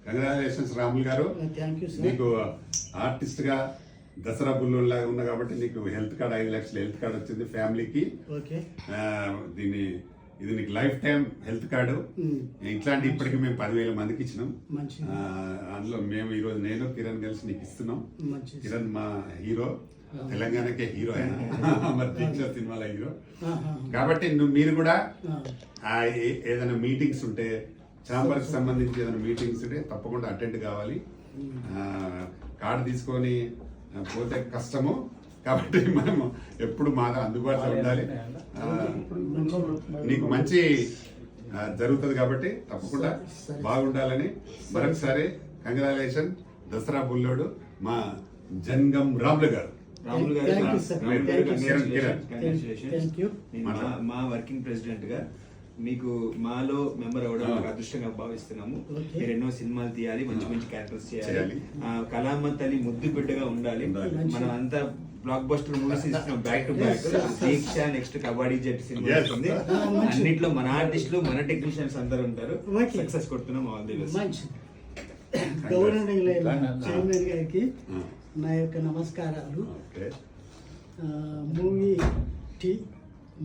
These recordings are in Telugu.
కంగ్రాచులేషన్స్ రాములు గారు. Thank you sir. నీకు ఆర్టిస్ట్ గా దసరా బుల్లోలాగా ఉన్నా కాబట్టి నీకు హెల్త్ కార్డ్ 5 లక్షల హెల్త్ కార్డ్ వచ్చింది ఫ్యామిలీకి. ఓకే. ఇది నీకు లైఫ్ టైం హెల్త్ కార్డు. ఇట్లాంటి ఇప్పటికి మేము 10,000 మందికి ఇచ్చినాం. అందులో మేము ఈరోజు నేను కిరణ్ కలిసి నీకు ఇస్తున్నాం. కిరణ్ మా హీరో, తెలంగాణకే హీరో ఆయన, మరి దీక్ష సినిమాల హీరో. కాబట్టి మీరు కూడా ఏదైనా మీటింగ్స్ ఉంటే, ఛాంబర్కి సంబంధించి ఏదైనా మీటింగ్స్ ఉంటే తప్పకుండా అటెండ్ కావాలి. కార్డు తీసుకొని పోతే కష్టము, కాబట్టి మనము ఎప్పుడు మా అందుబాటులో ఉండాలి. నీకు మంచి జరుగుతుంది కాబట్టి తప్పకుండా బాగుండాలని మరొకసారి కంగ్రాచులేషన్. దసరా బుల్లోడు మా జంగం రాములు గారు. మా వర్కింగ్ ప్రెసిడెంట్ గా మీకు మాలో మెంబర్ అవ్వడం ఒక అదృష్టంగా భావిస్తున్నాము. మీరు ఎన్నో సినిమాలు తీయాలి, మంచి మంచి క్యారెక్టర్స్ చేయాలి, కళామ తల్లి ముద్దు బిడ్డగా ఉండాలి. మనం అంతా బ్లాక్ బస్టర్ మూవీస్ ఇస్తున్నాం back to back. Deeksha, next kabaddi జట్టు సినిమా వస్తుంది. అన్నిట్లో మన ఆర్టిస్టులు, మన టెక్నీషియన్స్ అందరూ ఉంటారు. సక్సెస్ కొడుతున్నాం. All the best. గౌరవనీయులైన చైర్మన్ గారికి నా యొక్క నమస్కారాలు.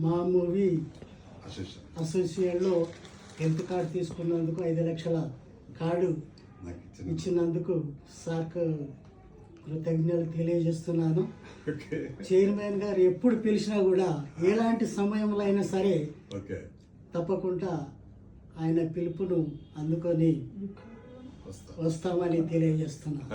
మా మూవీ అసోసియేషన్లో హెల్త్ కార్డు తీసుకున్నందుకు 5 లక్షల కార్డు ఇచ్చినందుకు సార్కు కృతజ్ఞతలు తెలియజేస్తున్నాను. చైర్మన్ గారు ఎప్పుడు పిలిచినా కూడా ఎలాంటి సమయంలో అయినా సరే తప్పకుండా ఆయన పిలుపును అందుకొని వస్తామని తెలియజేస్తున్నాను.